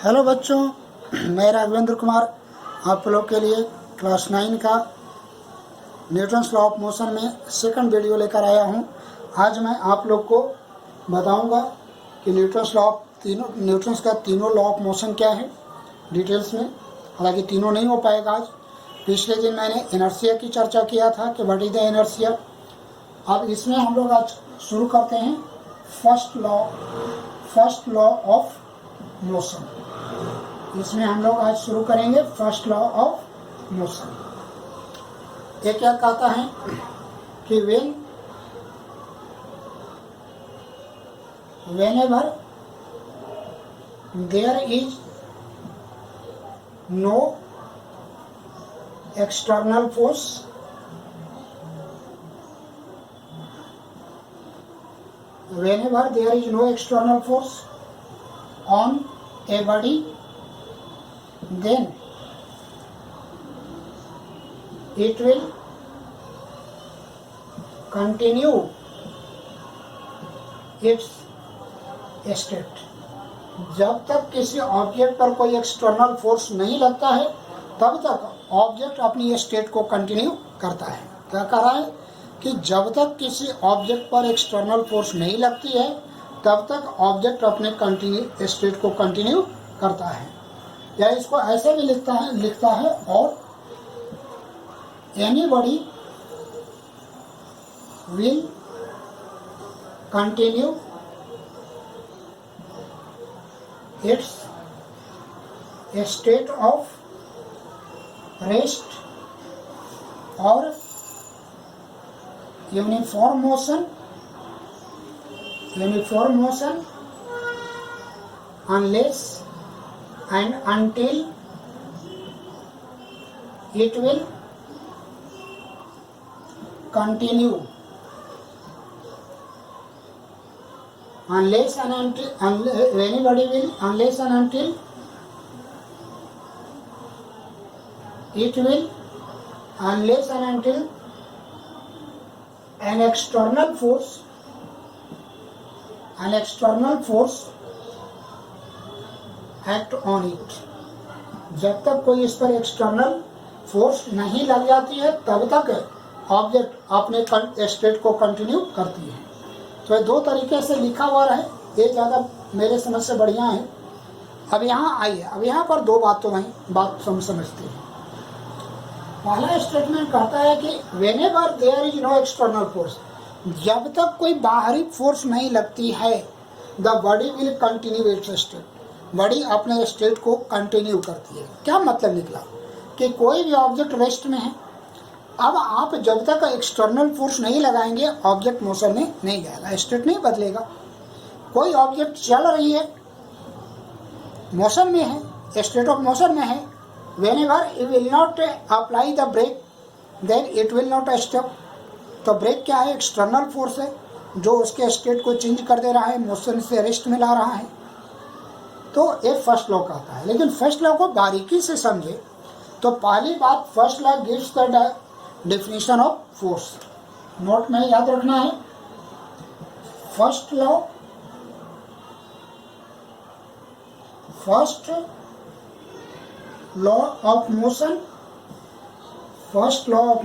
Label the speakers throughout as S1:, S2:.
S1: Hello बच्चों, मैं राघवेंद्र कुमार आप लोग के लिए क्लास 9 का न्यूटन्स लॉ ऑफ मोशन में सेकंड वीडियो लेकर आया हूं। आज मैं आप लोग को बताऊंगा कि न्यूटन्स का तीनों लॉ ऑफ मोशन क्या है डिटेल्स में। हालांकि तीनों नहीं हो पाएगा आज। पिछले दिन मैंने इनर्शिया की चर्चा किया था कि व्हाट इज द इनर्शिया। अब इसमें हम लोग आज शुरू करते हैं फर्स्ट लॉ ऑफ मोशन। इसमें हम लोग आज शुरू करेंगे फर्स्ट लॉ ऑफ मोशन। ये क्या कहता है कि whenever there is no external force on a body, then it will continue its state। जब तक किसी ऑब्जेक्ट पर कोई एक्सटर्नल फोर्स नहीं लगता है तब तक ऑब्जेक्ट अपनी स्टेट को कंटिन्यू करता है। क्या कह रहा है कि जब तक किसी ऑब्जेक्ट पर एक्सटर्नल फोर्स नहीं लगती है तब तक ऑब्जेक्ट अपने स्टेट को कंटिन्यू करता है। या इसको ऐसे भी लिखता है और anybody will continue its state of rest or uniform motion unless and until it will continue unless and until an external force act on it। जब तक कोई इस पर एक्सटर्नल फोर्स नहीं लग जाती है तब तक ऑब्जेक्ट अपने स्टेट को कंटिन्यू करती है। तो ये दो तरीके से लिखा हुआ है, ये ज़्यादा मेरे समझ से बढ़िया है। अब यहाँ आइए, अब यहाँ पर दो बात समझते हैं। पहला स्टेटमेंट कहता है कि whenever there is no external force, जब तक कोई बाहरी फोर्स नहीं लगती है the body will continue its state, body अपने स्टेट को कंटिन्यू करती है। क्या मतलब निकला कि कोई भी ऑब्जेक्ट रेस्ट में है। अब आप जब तक एक्सटर्नल फोर्स नहीं लगाएंगे ऑब्जेक्ट मोशन में नहीं जाएगा, स्टेट नहीं बदलेगा। कोई ऑब्जेक्ट चल रही है, मोशन में है, स्टेट ऑफ मोशन में है, whenever you will not apply the brake then it will not stop। तो ब्रेक क्या है? एक्सटर्नल फोर्स है जो उसके स्टेट को चेंज कर दे रहा है, मोशन से रेस्ट में ला रहा है। तो ये फर्स्ट लॉ कहता है। लेकिन फर्स्ट लॉ को बारीकी से समझे तो पहली बात, first law gives the definition of force. Note में याद रखना है, first law of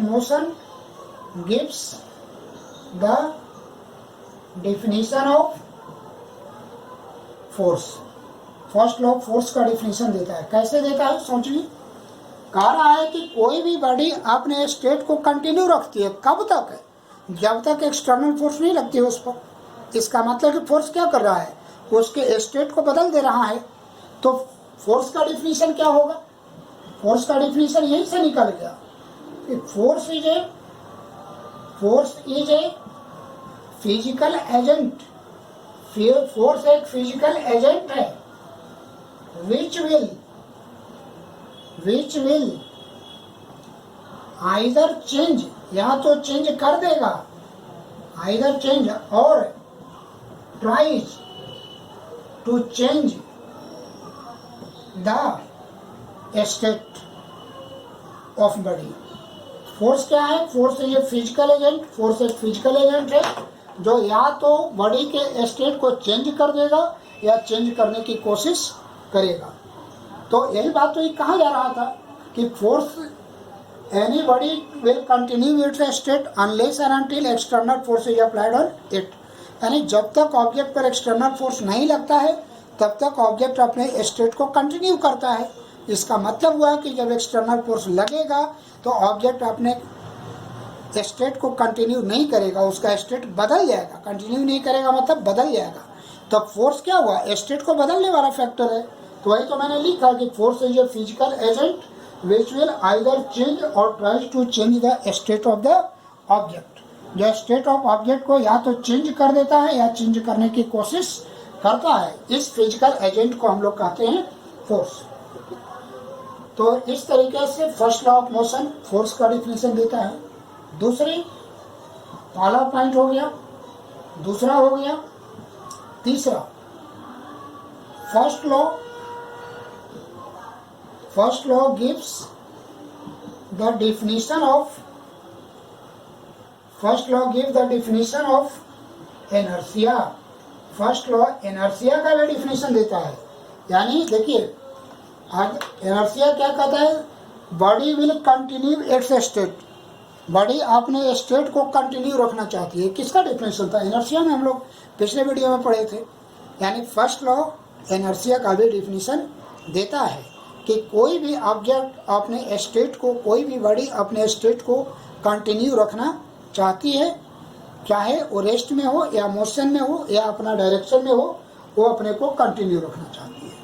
S1: motion gives the definition of force। First law force का डिफिनेशन देता है। कैसे देता है सोचिए। कह रहा है कि कोई भी बॉडी अपने स्टेट को कंटिन्यू रखती है। कब तक है? जब तक एक्सटर्नल फोर्स नहीं लगती है उस पर। इसका मतलब कि फोर्स क्या कर रहा है? उसके स्टेट को बदल दे रहा है। तो फोर्स का डिफिनेशन क्या होगा? फोर्स का डिफिनेशन यहीं से निकल गया कि force is a physical agent. Force एक फिजिकल एजेंट है which will either change, या तो चेंज कर देगा, either change और tries to change the state of body। Force क्या है? फोर्स ये फिजिकल एजेंट, फोर्स एक फिजिकल एजेंट है जो या तो बॉडी के स्टेट को चेंज कर देगा या चेंज करने की कोशिश करेगा। तो यही बात तो ये कहा जा रहा था कि force anybody will continue its state unless and until external force is applied on it. यानी जब तक ऑब्जेक्ट पर एक्सटर्नल फोर्स नहीं लगता है तब तक ऑब्जेक्ट अपने स्टेट को कंटिन्यू करता है। इसका मतलब हुआ कि जब एक्सटर्नल फोर्स लगेगा तो ऑब्जेक्ट अपने स्टेट को कंटिन्यू नहीं करेगा, उसका स्टेट बदल जाएगा। कंटिन्यू नहीं करेगा मतलब बदल जाएगा। तब फोर्स क्या हुआ, स्टेट को बदलने वाला फैक्टर है। तो वही तो मैंने लिखा कि force is a physical agent which will either change or tries to change the state of the object. जो स्टेट ऑफ ऑब्जेक्ट को या तो चेंज कर देता है या चेंज करने की कोशिश करता है, इस फिजिकल एजेंट को हम लोग कहते हैं फोर्स। तो इस तरीके से first law of motion force का डिफिनेशन देता है। दूसरी पहला पॉइंट हो गया, दूसरा हो गया, तीसरा first law gives the definition of inertia। First law inertia का भी डिफिनेशन देता है। यानी देखिए इनर्शिया क्या कहता है, body will continue its state. Body अपने स्टेट को कंटिन्यू रखना चाहती है। किसका डिफिनेशन था, इनर्शिया में हम लोग पिछले वीडियो में पढ़े थे। यानी फर्स्ट लॉ इनर्शिया का भी डिफिनेशन देता है कि कोई भी ऑब्जेक्ट अपने स्टेट को, कोई भी बॉडी अपने स्टेट को कंटिन्यू रखना चाहती है, चाहे वो रेस्ट में हो या मोशन में हो या अपना डायरेक्शन में हो, वो अपने को कंटिन्यू रखना चाहती है।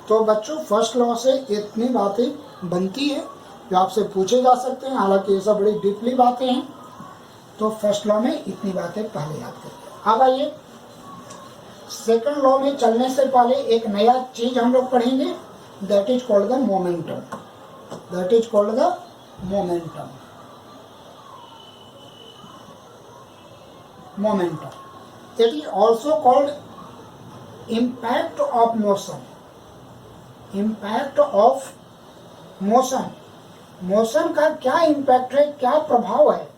S1: तो बच्चों फर्स्ट लॉ से इतनी बातें बनती है जो आपसे पूछे जा सकते हैं। हालांकि ये सब बड़ी डीपली बातें हैं, तो फर्स्ट लॉ में इतनी बातें पहले याद करिए। अब आइए सेकंड लॉ में चलने से पहले एक नया चीज हम लोग पढ़ेंगे, that is called the momentum. That is called the momentum. Momentum it is also called impact of motion. Impact of motion, motion का क्या इम्पैक्ट है, क्या प्रभाव है।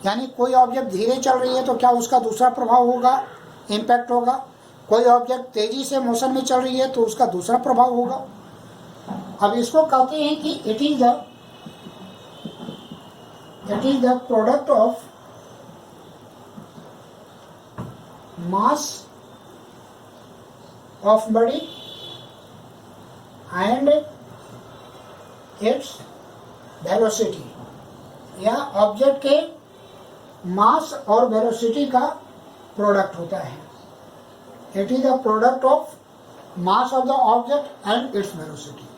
S1: यानी कोई ऑब्जेक्ट धीरे चल रही है तो क्या उसका दूसरा प्रभाव होगा, इम्पैक्ट होगा। कोई ऑब्जेक्ट तेजी से मोशन में चल रही है तो उसका दूसरा प्रभाव होगा। अब इसको कहते हैं कि it is the product of mass of body and its velocity. या ऑब्जेक्ट के मास और वेलोसिटी का प्रोडक्ट होता है। It is the product of mass of the object and its velocity.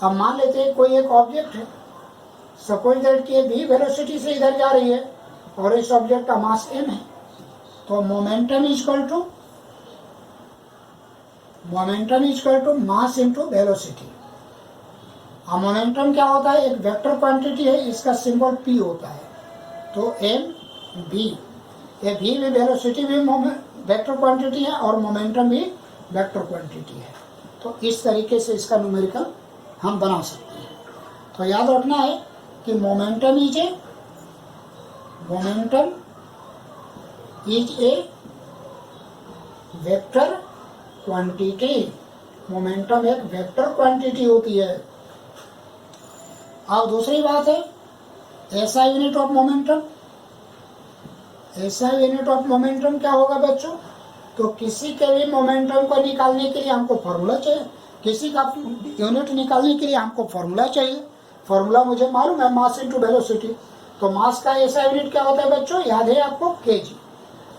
S1: अब मान लेते हैं कोई एक ऑब्जेक्ट है, सपोज दैट कि भी वेलोसिटी से इधर जा रही है और इस ऑब्जेक्ट का मास m है, तो momentum is equal to mass into velocity. अब मोमेंटम क्या होता है, एक वेक्टर क्वांटिटी है, इसका सिंबल p होता है। तो m v, ये v भी वेलोसिटी भी वेक्टर क्वांटिटी है और मोमेंटम भी वेक्टर क्वांटिटी है। तो इस तरीके से इसका न्यूमेरिकल हम बना सकते हैं। तो याद रखना है कि momentum is a vector quantity. Momentum एक वेक्टर क्वांटिटी होती है। अब दूसरी बात है SI unit of momentum. SI unit of momentum क्या होगा बच्चों, तो किसी के भी मोमेंटम को निकालने के लिए हमको फॉर्मूला चाहिए, किसी का यूनिट निकालने के लिए हमको फॉर्मूला चाहिए। फॉर्मूला मुझे मालूम है, मास इंटू वेलोसिटी। तो मास का ऐसा यूनिट क्या होता है बच्चों, याद है आपको, केजी।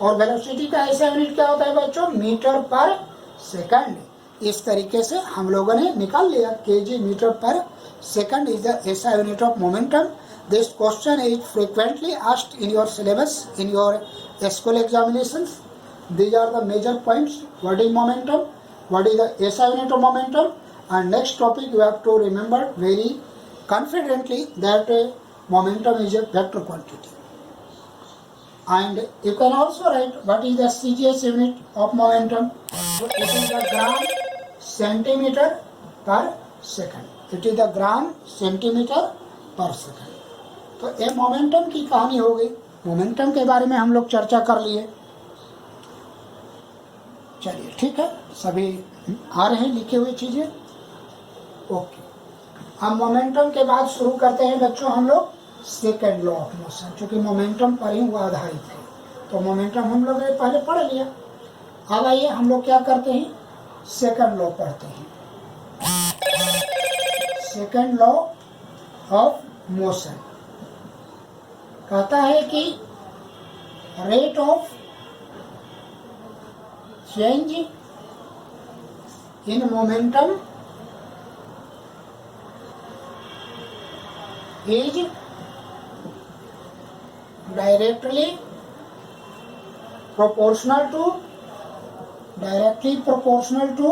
S1: और वेलोसिटी का ऐसा यूनिट क्या होता है बच्चों, मीटर पर सेकंड। इस तरीके से हम लोगों ने निकाल लिया, केजी मीटर पर सेकंड इज द ऐसा unit of momentum. This question is frequently asked in your syllabus, in your school examinations. These are the major points. What is momentum? What is the SI unit of momentum? And next topic you have to remember very confidently that momentum is a vector quantity. And you can also write what is the CGS unit of momentum. So it is the gram centimeter per second. It is the gram centimeter per second. तो ये momentum की कहानी हो गई। Momentum के बारे में हम लोग चर्चा कर लिए। चलिए ठीक है, सभी आ रहे हैं लिखे हुए चीजें। ओके, अब मोमेंटम के बाद शुरू करते हैं बच्चों हम लोग सेकेंड लॉ ऑफ मोशन, क्योंकि मोमेंटम पर ही वो आधारित है। तो मोमेंटम हम लोग ने पहले पढ़ लिया। अब आइए हम लोग क्या करते हैं, सेकेंड लॉ पढ़ते हैं। सेकेंड लॉ ऑफ मोशन कहता है कि rate of change in momentum is directly proportional to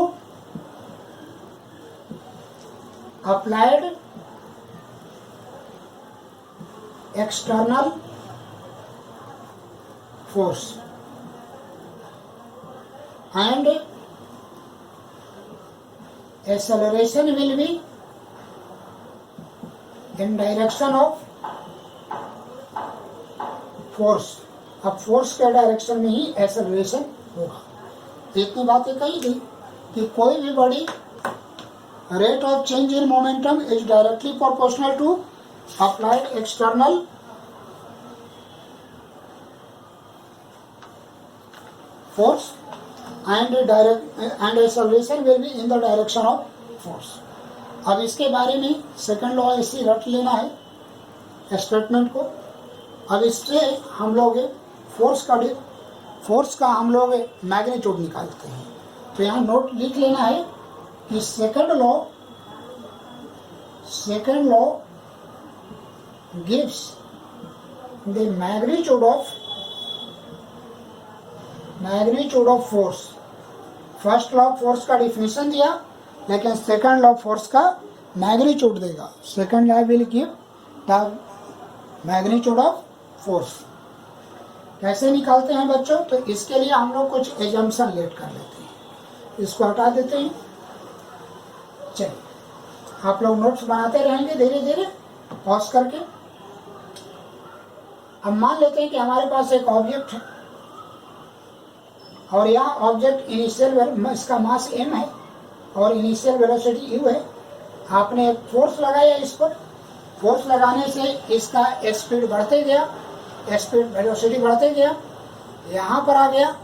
S1: applied external force and acceleration will be in direction of force. अब फोर्स के डायरेक्शन में ही एक्सेलरेशन होगा। इतनी बातें कही थी कि कोई भी body rate of change in momentum is directly proportional to applied external force and acceleration will be in the direction of force. अब इसके बारे में सेकंड लॉ ऐसे रट लेना है स्टेटमेंट को। अब इससे हम लोग फोर्स का हम लोग मैग्नीट्यूड निकालते हैं। तो यहाँ नोट लिख लेना है कि second law gives the magnitude of force. First law force का डिफिनेशन दिया, लेकिन सेकंड लॉ फोर्स का मैग्नीट्यूड देगा। Second law will give the magnitude of force. कैसे निकालते हैं बच्चों, तो इसके लिए हम लोग कुछ एजम्पशन लेट कर लेते हैं। इसको हटा देते हैं। चलिए आप लोग नोट्स बनाते रहेंगे धीरे धीरे पॉज करके। अब मान लेते हैं कि हमारे पास एक ऑब्जेक्ट है और यह ऑब्जेक्ट इनिशियल इसका मास m है और इनिशियल वेलोसिटी u है। आपने एक फोर्स लगाया इस पर, फोर्स लगाने से इसका स्पीड बढ़ते गया, स्पीड वेलोसिटी बढ़ते गया, यहाँ पर आ गया,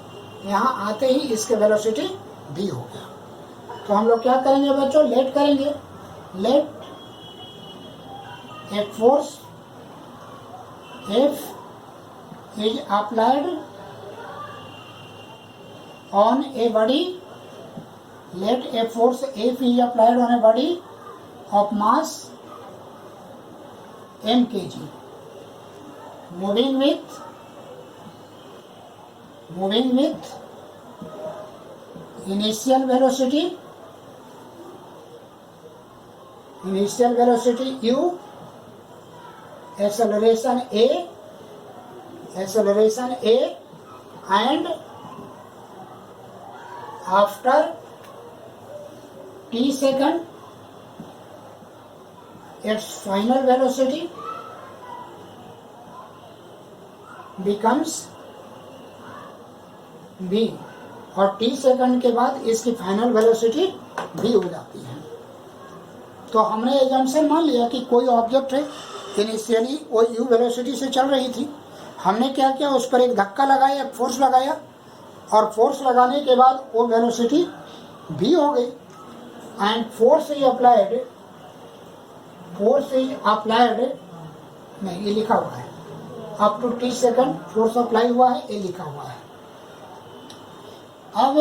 S1: यहाँ आते ही इसके वेलोसिटी v हो गया। तो हम लोग क्या करेंगे बच्चों, लेट करेंगे। Let a force F is applied on a body. Let a force F is applied on a body of mass m kg moving with initial velocity u, acceleration a, and after t second its final velocity becomes v, और t second के बाद इसकी final velocity v हो जाती है। तो हमने assumption मान लिया कि कोई ऑब्जेक्ट है, इनिशियली वो u वेलोसिटी से चल रही थी। हमने क्या किया, उस पर एक धक्का लगाया, एक फोर्स लगाया, और फोर्स लगाने के बाद वो वेलोसिटी v हो गई। एंड फोर्स इज अप्लाइड नहीं, ये लिखा हुआ है up to t second force apply हुआ है, ये लिखा हुआ है। अब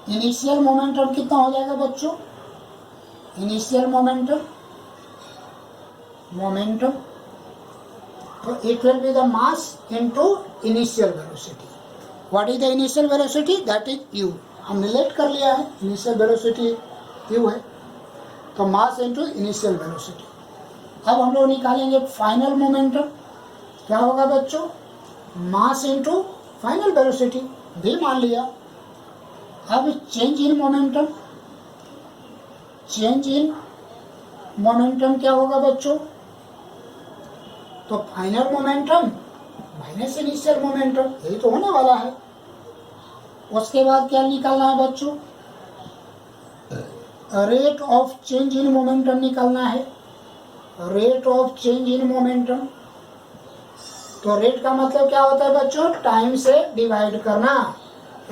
S1: इनिशियल मोमेंटम कितना हो जाएगा बच्चों, इनिशियल मोमेंटम तो it will be the mass into initial velocity. What is the initial velocity, that is u। हमने लेट कर लिया है, इनिशियल वेलोसिटी u है, तो मास इनटू इनिशियल वेलोसिटी। अब हम लोग निकालेंगे फाइनल मोमेंटम। क्या होगा बच्चों, मास इनटू फाइनल वेलोसिटी भी मान लिया। अब चेंज इन मोमेंटम क्या होगा बच्चों, तो final momentum minus initial momentum, यही तो होने वाला है। उसके बाद क्या निकालना है बच्चों, rate of change in momentum निकालना है, rate of change in momentum. तो रेट का मतलब क्या होता है बच्चों, टाइम से डिवाइड करना,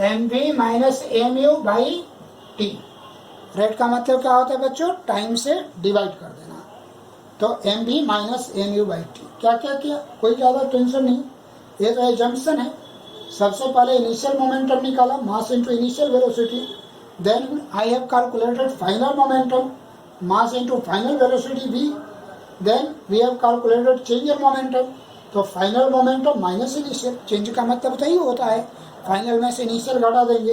S1: mv minus mu by T. Rate का मतलब क्या होता है बच्चों, टाइम से डिवाइड कर देना। तो mv minus mu by T. क्या क्या किया, कोई ज़्यादा टेंशन नहीं, ये तो एजम्पशन है। सबसे पहले इनिशियल मोमेंटम निकाला, mass into initial velocity. Then I have calculated final momentum, mass into final velocity v। Then we have calculated change in momentum. तो final momentum minus initial, change का मतलब तो ही होता है, फाइनल में से इनिशियल घटा देंगे।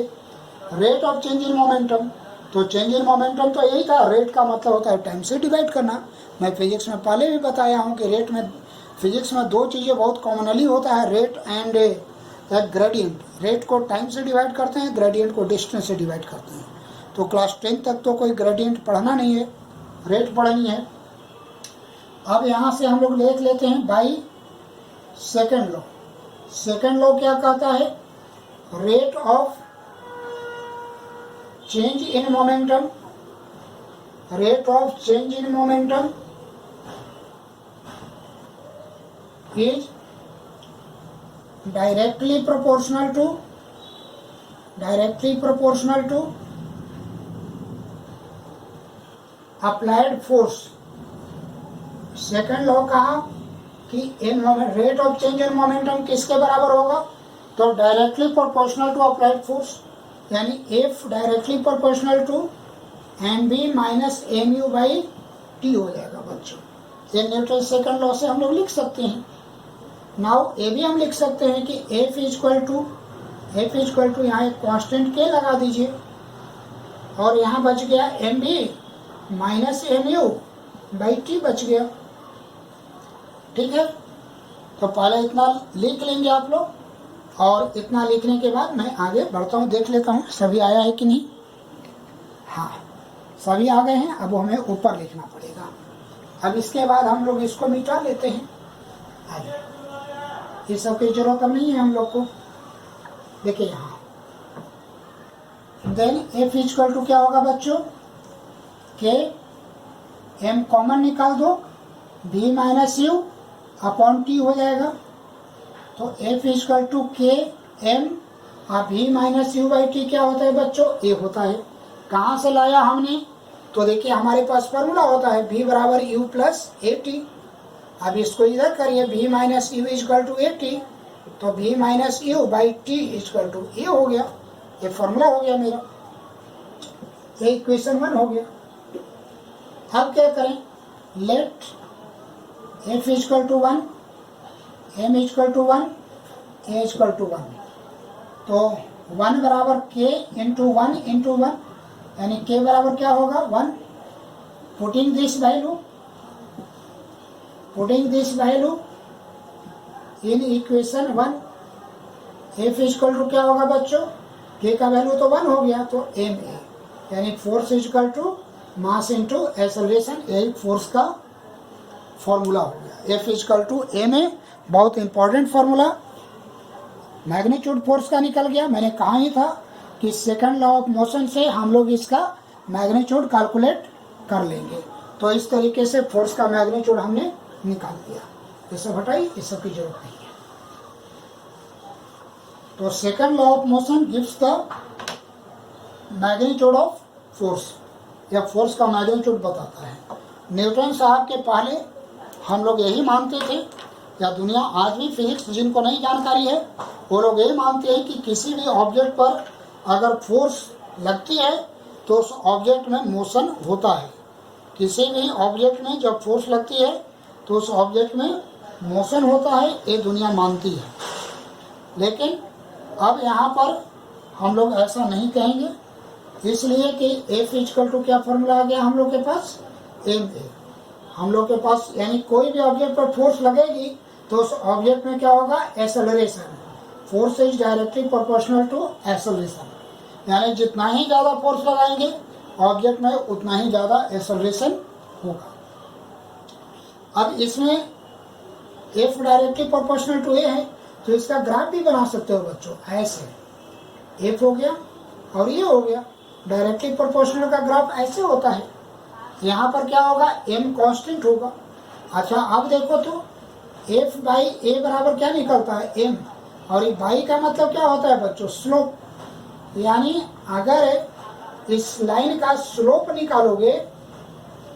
S1: Rate of change in momentum, तो चेंज इन मोमेंटम तो यही था, रेट का मतलब होता है टाइम से डिवाइड करना। मैं फिजिक्स में पहले भी बताया हूँ कि रेट में, फिजिक्स में दो चीज़ें बहुत कॉमनली होता है, रेट एंड ग्रेडियंट। रेट को टाइम से डिवाइड करते हैं, ग्रेडियंट को डिस्टेंस से डिवाइड करते हैं। तो क्लास 10 तक तो कोई ग्रेडियंट पढ़ना नहीं है, रेट पढ़नी है। अब यहाँ से हम लोग देख लेते हैं by second law. Second law क्या कहता है, rate of change in momentum, rate of change in momentum is directly proportional to applied force। Second law कहा कि rate of change in momentum किसके बराबर होगा, तो directly proportional to applied force, यानी F directly proportional to mv minus mu by T हो जाएगा बच्चों। ये न्यूटन सेकंड लॉ से हम लोग लिख सकते हैं। नाउ ये भी हम लिख सकते हैं कि एफ इक्वल टू यहाँ एक कांस्टेंट के लगा दीजिए, और यहाँ बच गया mv minus mu by T बच गया। ठीक है, तो पहले इतना लिख लेंगे आप लोग, और इतना लिखने के बाद मैं आगे बढ़ता हूँ, देख लेता हूँ सभी आया है कि नहीं। हाँ, सभी आ गए हैं। अब हमें ऊपर लिखना पड़ेगा। अब इसके बाद हम लोग इसको मिटा लेते हैं। आइए, ये सब की जरूरत नहीं है हम लोग को। देखिए यहाँ देन एफ इक्वल टू क्या होगा बच्चों, के एम कॉमन निकाल दो, B minus U upon T हो जाएगा। तो F equal to K M और B minus U by T क्या होता है बच्चों, ए होता है। कहाँ से लाया हमने, तो देखिए हमारे पास फॉर्मूला होता है बी बराबर यू प्लस ए टी। अब इसको इधर करिए, B minus U equal to A T, तो B minus U by T equal to A हो गया। ये फॉर्मूला हो गया मेरा, ये इक्वेशन 1 हो गया। अब क्या करें, let F equal to 1, M equal to 1, A equal to 1। तो 1 बराबर के इंटू 1 इंटू 1, यानी के बराबर क्या होगा 1। Putting this value in equation 1, F equal to क्या होगा बच्चों, के का वैल्यू तो 1 हो गया, तो एम ए, यानी force equal to mass into acceleration, यही फोर्स का फॉर्मूला हो गया। F equal to M A, बहुत इंपॉर्टेंट फॉर्मूला, मैग्नीट्यूड फोर्स का निकल गया। मैंने कहा ही था कि सेकंड लॉ ऑफ मोशन से हम लोग इसका मैग्नीट्यूड कैलकुलेट कर लेंगे। तो इस तरीके से फोर्स का मैग्नीट्यूड हमने निकाल दिया। ये सब हटाई, ये सब की जरूरत नहीं है। तो second law of motion gives the magnitude of force, या फोर्स का मैग्नीट्यूड बताता है। न्यूटन साहब के पहले हम लोग यही मानते थे, या दुनिया आज भी फिजिक्स जिनको नहीं जानकारी है वो लोग यही मानते हैं कि किसी भी ऑब्जेक्ट पर अगर फोर्स लगती है तो उस ऑब्जेक्ट में मोशन होता है। किसी भी ऑब्जेक्ट में जब फोर्स लगती है तो उस ऑब्जेक्ट में मोशन होता है, ये दुनिया मानती है। लेकिन अब यहाँ पर हम लोग ऐसा नहीं कहेंगे, इसलिए कि एफ इक्वल टू क्या फॉर्मूला आ गया हम लोग के पास, एम ए। हम लोग के पास यानी कोई भी ऑब्जेक्ट पर फोर्स लगेगी तो उस ऑब्जेक्ट में क्या होगा, acceleration. Force is directly proportional to acceleration, यानी जितना ही ज़्यादा फोर्स लगाएंगे ऑब्जेक्ट में उतना ही ज़्यादा एक्सेलरेशन होगा। अब इसमें एफ डायरेक्टली प्रोपोर्शनल टू ए है, तो इसका ग्राफ भी बना सकते हो बच्चों। ऐसे एफ हो गया और ये हो गया, डायरेक्टली प्रोपोर्शनल का ग्राफ ऐसे होता है। यहाँ पर क्या होगा, m कांस्टेंट होगा। अच्छा अब देखो तो f बाई a बराबर क्या निकलता है, m, और ये बाई का मतलब क्या होता है बच्चों, स्लोप। यानी अगर इस लाइन का स्लोप निकालोगे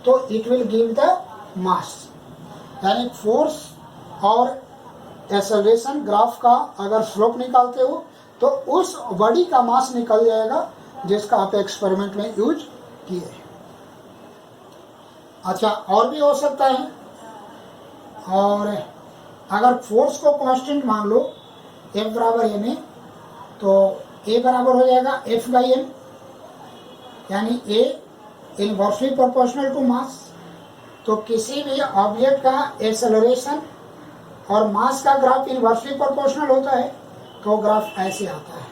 S1: तो it will give the mass. यानी फोर्स और एक्सेलरेशन ग्राफ का अगर स्लोप निकालते हो तो उस बॉडी का मास निकल जाएगा जिसका आप एक्सपेरिमेंट में यूज किए। अच्छा और भी हो सकता है, और अगर फोर्स को कांस्टेंट मान लो F बराबर m है तो A बराबर हो जाएगा F बाई m, यानी A inversely proportional to mass. तो किसी भी ऑब्जेक्ट का एक्सेलरेशन और मास का ग्राफ इनवर्सली प्रोपोर्शनल होता है तो ग्राफ ऐसे आता है,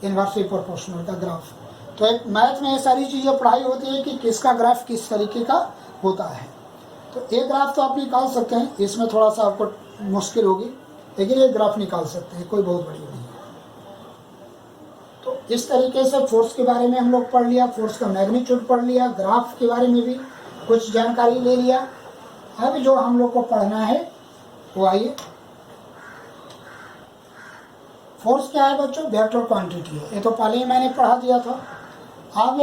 S1: इनवर्सली प्रोपोर्शनल का ग्राफ। तो एक मैथ में ये सारी चीज़ें पढ़ाई होती है कि किसका ग्राफ किस तरीके का होता है। तो एक ग्राफ तो आप निकाल सकते हैं, इसमें थोड़ा सा आपको मुश्किल होगी, लेकिन ये ग्राफ निकाल सकते हैं, कोई बहुत बड़ी नहीं है। तो इस तरीके से फोर्स के बारे में हम लोग पढ़ लिया, फोर्स का मैग्नीट्यूड पढ़ लिया, ग्राफ के बारे में भी कुछ जानकारी ले लिया। अब जो हम लोग को पढ़ना है वो आइए, फोर्स क्या है बच्चों, वेक्टर क्वांटिटी है, ये तो पहले ही मैंने पढ़ा दिया था। अब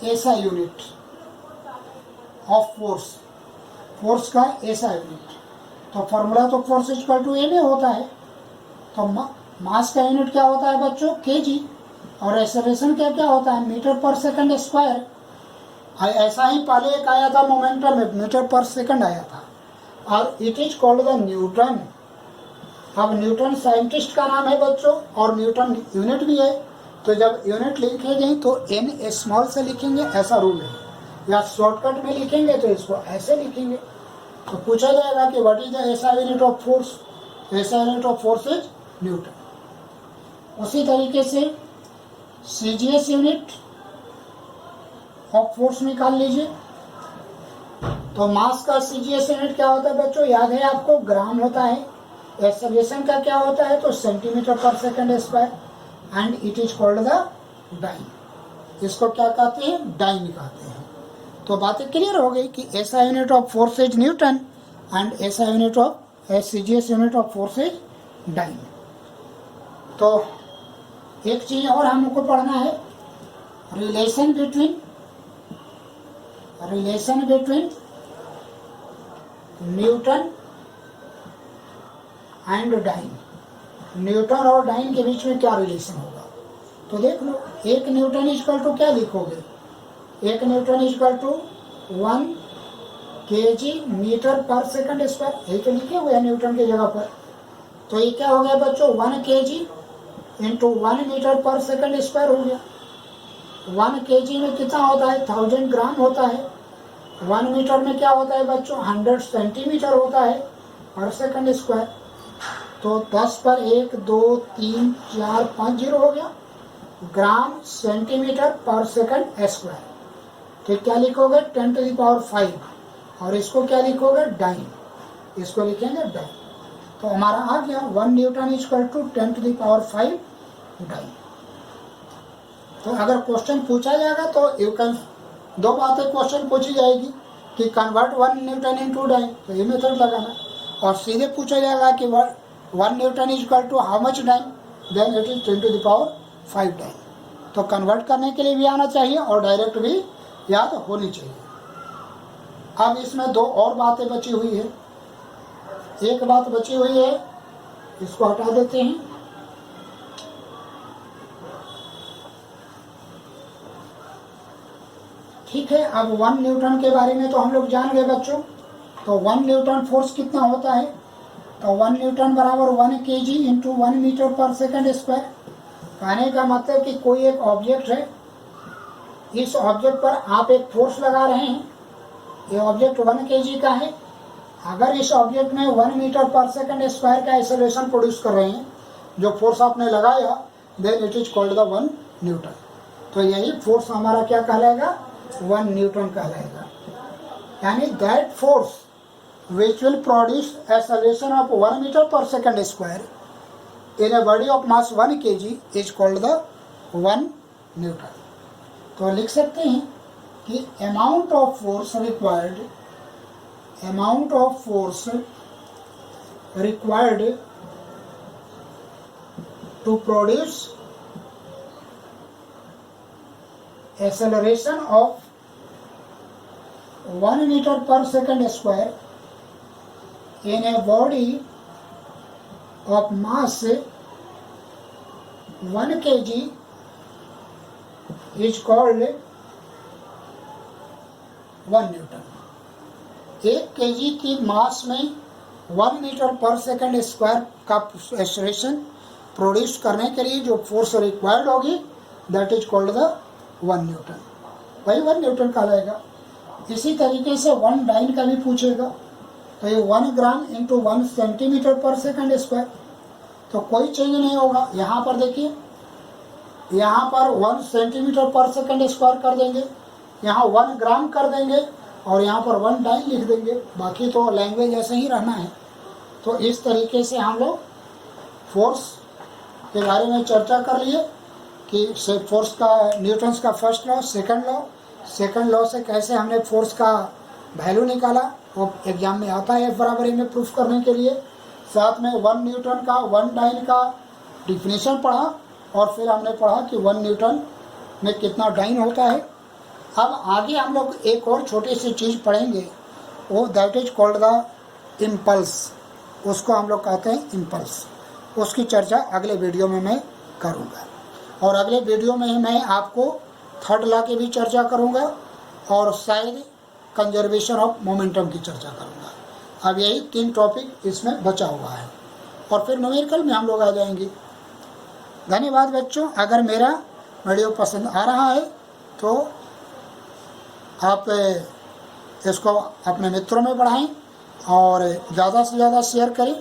S1: ऐसा यूनिट ऑफ फोर्स, फोर्स का ऐसा यूनिट, तो फॉर्मूला तो फोर्स इक्वल टू एम होता है। तो मास का यूनिट क्या होता है बच्चों, केजी, और एक्सेलरेशन क्या होता है, मीटर पर सेकंड स्क्वायर। ऐसा ही पहले एक आया था मोमेंटम में, मीटर पर सेकंड आया था, और it is called the Newton. अब न्यूटन साइंटिस्ट का नाम है बच्चों, और न्यूटन यूनिट भी है। तो जब यूनिट लिखेंगे तो एन स्मॉल से लिखेंगे, ऐसा रूल है, या शॉर्टकट में लिखेंगे तो इसको ऐसे लिखेंगे। तो पूछा जाएगा कि what is the SI unit of force, SI unit of force is Newton. उसी तरीके से सीजीएस यूनिट ऑफ फोर्स निकाल लीजिए। तो मास का सीजीएस यूनिट क्या होता है बच्चों, याद है आपको, ग्राम होता है। एक्सेलरेशन का क्या होता है, तो सेंटीमीटर पर second square, and it is called the dyne. इसको क्या कहते हैं, डाइन कहते हैं। तो बातें क्लियर हो गई कि SI unit of force is newton and SI unit of CGS unit of force is dyne. तो एक चीज और हमको पढ़ना है, relation between newton and dyne. Newton और डाइन के बीच में क्या रिलेशन होगा, तो देख लो। एक न्यूटन इक्वल टू क्या लिखोगे, एक newton equal to 1 kg metre पर सेकंड स्क्वायर, यही तो लिखे हुए हैं न्यूटन की जगह पर। तो ये क्या हो गया बच्चों, 1 kg इंटू 1 मीटर पर सेकंड स्क्वायर हो गया। 1 kg में कितना होता है, 1000 ग्राम होता है। 1 मीटर में क्या होता है बच्चों, 100 सेंटीमीटर होता है पर सेकंड स्क्वायर। तो 10 पर 1 2 3 4 5 जीरो हो गया, ग्राम सेंटीमीटर पर सेकंड स्क्वायर। तो क्या लिखोगे, 10 टू द पावर 5, और इसको क्या लिखोगे, डाइन, इसको लिखेंगे डाइन। तो हमारा आ गया 1 newton equal to 10 to the power 5 dyne. तो अगर क्वेश्चन पूछा जाएगा तो यू कैन, दो बातें क्वेश्चन पूछी जाएगी कि कन्वर्ट 1 न्यूटन इनटू डाइन, तो ये मेथड लगाना, और सीधे पूछा जाएगा कि 1 newton equal to how much dyne, then it is 10 to the power 5 dyne. तो कन्वर्ट करने के लिए भी आना चाहिए और डायरेक्ट भी याद होनी चाहिए। अब इसमें दो और बातें बची हुई है, एक बात बची हुई है, इसको हटा देते हैं। ठीक है, अब 1 न्यूटन के बारे में तो हम लोग जान गए बच्चों। तो 1 न्यूटन फोर्स कितना होता है, तो 1 न्यूटन बराबर 1 kg इंटू 1 मीटर पर सेकंड स्क्वायर। कहने का मतलब कि कोई एक ऑब्जेक्ट है, इस ऑब्जेक्ट पर आप एक फोर्स लगा रहे हैं, ये ऑब्जेक्ट 1 kg का है। अगर इस ऑब्जेक्ट में 1 मीटर पर सेकंड स्क्वायर का एक्सेलरेशन प्रोड्यूस कर रहे हैं, जो फोर्स आपने लगाया, then it is called the 1 newton. तो यही फोर्स हमारा क्या कहलाएगा, 1 न्यूटन कहलाएगा। यानी that force which will produce acceleration of 1 metre पर second square in a body of mass 1 kg is called the 1 newton. तो लिख सकते हैं कि amount of force required to produce acceleration of 1 meter per second square in a body of mass 1 kg is called 1 Newton. 1 kg की मास में 1 metre पर second square का acceleration produce करने के लिए जो फोर्स रिक्वायर्ड होगी that is called the 1 Newton, वही 1 न्यूटन कहलाएगा। इसी तरीके से 1 डाइन का भी पूछेगा, तो ये 1 ग्राम इंटू 1 सेंटीमीटर पर सेकंड स्क्वायर, तो कोई चेंज नहीं होगा। यहाँ पर देखिए, यहाँ पर 1 सेंटीमीटर पर सेकंड स्क्वायर कर देंगे, यहाँ 1 ग्राम कर देंगे और यहाँ पर 1 डाइन लिख देंगे, बाकी तो लैंग्वेज ऐसे ही रहना है। तो इस तरीके से हम लोग फोर्स के बारे में चर्चा कर लिए कि से फोर्स का न्यूटन्स का फर्स्ट लॉ, सेकंड लॉ से कैसे हमने फोर्स का वैल्यू निकाला, वो एग्जाम में आता है बराबरी में प्रूफ करने के लिए। साथ में 1 न्यूटन का 1 डाइन का डिफिनीशन पढ़ा और फिर हमने पढ़ा कि 1 न्यूटन में कितना डाइन होता है। अब आगे हम लोग एक और छोटी सी चीज़ पढ़ेंगे, वो that is called the impulse, उसको हम लोग कहते हैं इम्पल्स। उसकी चर्चा अगले वीडियो में मैं करूँगा और अगले वीडियो में मैं आपको थर्ड लॉ की भी चर्चा करूँगा और शायद कंजर्वेशन ऑफ मोमेंटम की चर्चा करूँगा। अब यही 3 टॉपिक इसमें बचा हुआ है और फिर न्यूमेरिकल में हम लोग आ जाएंगे। धन्यवाद बच्चों। अगर मेरा वीडियो पसंद आ रहा है तो आप इसको अपने मित्रों में बढ़ाएं और ज़्यादा से ज़्यादा शेयर करें।